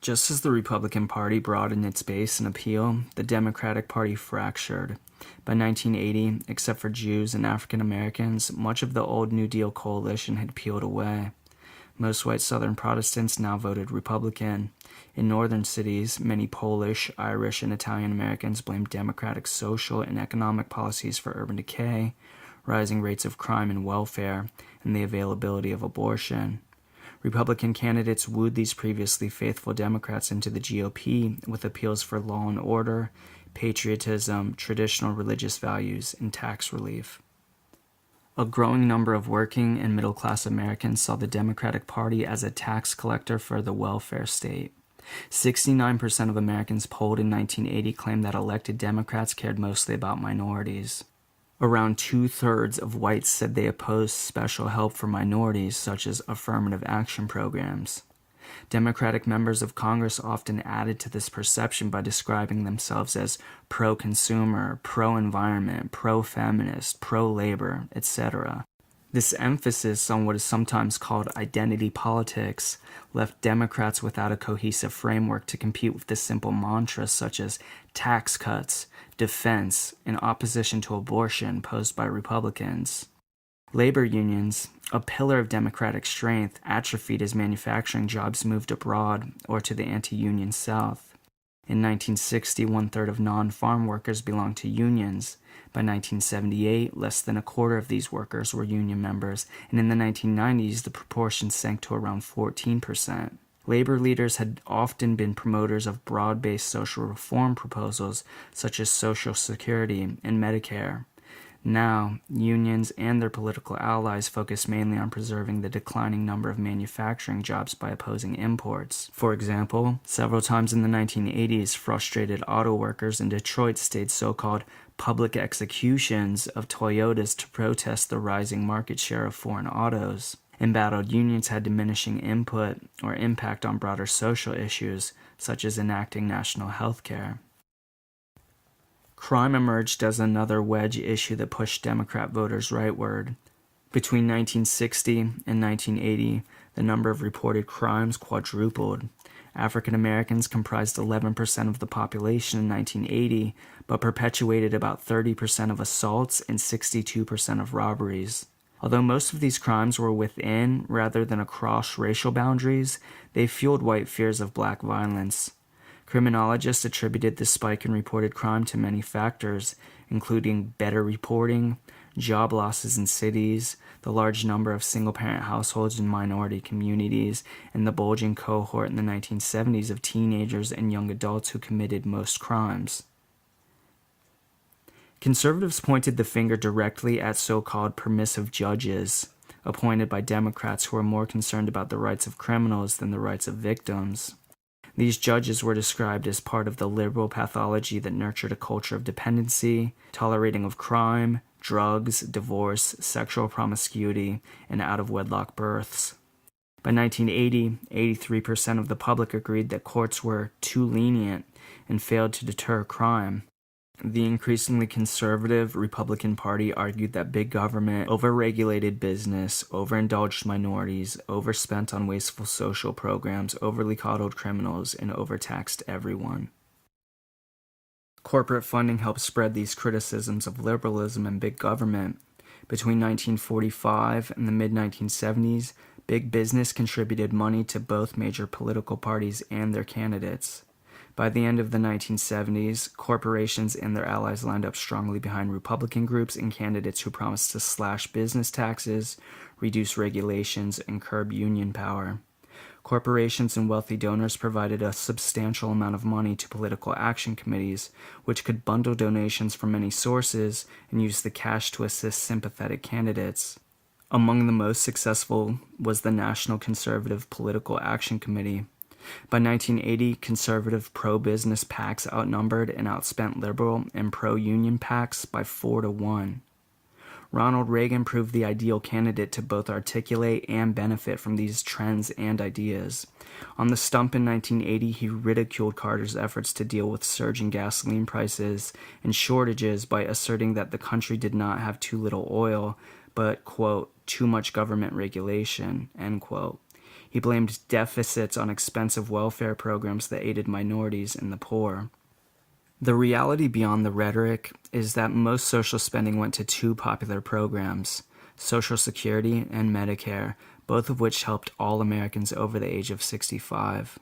Just as the Republican Party broadened its base and appeal, the Democratic Party fractured. By 1980, except for Jews and African Americans, much of the old New Deal coalition had peeled away. Most white Southern Protestants now voted Republican. In northern cities, many Polish, Irish, and Italian Americans blamed Democratic social and economic policies for urban decay, rising rates of crime and welfare, and the availability of abortion. Republican candidates wooed these previously faithful Democrats into the GOP with appeals for law and order, patriotism, traditional religious values, and tax relief. A growing number of working and middle-class Americans saw the Democratic Party as a tax collector for the welfare state. 69% of Americans polled in 1980 claimed that elected Democrats cared mostly about minorities. Around 2/3 of whites said they opposed special help for minorities, such as affirmative action programs. Democratic members of Congress often added to this perception by describing themselves as pro-consumer, pro-environment, pro-feminist, pro-labor, etc. This emphasis on what is sometimes called identity politics left Democrats without a cohesive framework to compete with the simple mantras such as tax cuts, defense, and opposition to abortion posed by Republicans. Labor unions, a pillar of Democratic strength, atrophied as manufacturing jobs moved abroad or to the anti-union South. In 1960, 1/3 of non-farm workers belonged to unions. By 1978, less than a quarter of these workers were union members, and in the 1990s, the proportion sank to around 14%. Labor leaders had often been promoters of broad-based social reform proposals such as Social Security and Medicare. Now, unions and their political allies focus mainly on preserving the declining number of manufacturing jobs by opposing imports. For example, several times in the 1980s, frustrated auto workers in Detroit staged so-called public executions of Toyotas to protest the rising market share of foreign autos. Embattled unions had diminishing input or impact on broader social issues, such as enacting national health care. Crime emerged as another wedge issue that pushed Democrat voters rightward. Between 1960 and 1980, the number of reported crimes quadrupled. African Americans comprised 11% of the population in 1980, but perpetuated about 30% of assaults and 62% of robberies. Although most of these crimes were within rather than across racial boundaries, they fueled white fears of black violence. Criminologists attributed the spike in reported crime to many factors, including better reporting, job losses in cities, the large number of single-parent households in minority communities, and the bulging cohort in the 1970s of teenagers and young adults who committed most crimes. Conservatives pointed the finger directly at so-called permissive judges, appointed by Democrats who were more concerned about the rights of criminals than the rights of victims. These judges were described as part of the liberal pathology that nurtured a culture of dependency, tolerating of crime, drugs, divorce, sexual promiscuity, and out-of-wedlock births. By 1980, 83% of the public agreed that courts were too lenient and failed to deter crime. The increasingly conservative Republican Party argued that big government overregulated business, overindulged minorities, overspent on wasteful social programs, overly coddled criminals, and overtaxed everyone. Corporate funding helped spread these criticisms of liberalism and big government. Between 1945 and the mid-1970s, big business contributed money to both major political parties and their candidates. By the end of the 1970s, corporations and their allies lined up strongly behind Republican groups and candidates who promised to slash business taxes, reduce regulations, and curb union power. Corporations and wealthy donors provided a substantial amount of money to political action committees, which could bundle donations from many sources and use the cash to assist sympathetic candidates. Among the most successful was the National Conservative Political Action Committee. By 1980, conservative pro-business PACs outnumbered and outspent liberal and pro-union PACs by 4-1. Ronald Reagan proved the ideal candidate to both articulate and benefit from these trends and ideas. On the stump in 1980, he ridiculed Carter's efforts to deal with surging gasoline prices and shortages by asserting that the country did not have too little oil, but, quote, too much government regulation, end quote. He blamed deficits on expensive welfare programs that aided minorities and the poor. The reality beyond the rhetoric is that most social spending went to two popular programs, Social Security and Medicare, both of which helped all Americans over the age of 65.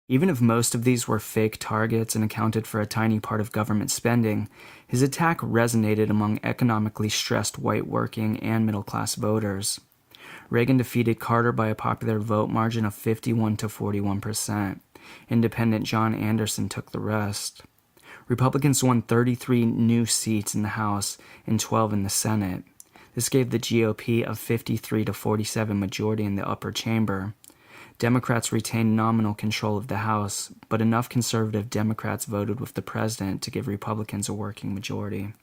Even if most of these were fake targets and accounted for a tiny part of government spending, his attack resonated among economically stressed white working and middle-class voters. Reagan defeated Carter by a popular vote margin of 51 to 41%. Independent John Anderson took the rest. Republicans won 33 new seats in the House and 12 in the Senate. This gave the GOP a 53 to 47 majority in the upper chamber. Democrats retained nominal control of the House, but enough conservative Democrats voted with the president to give Republicans a working majority.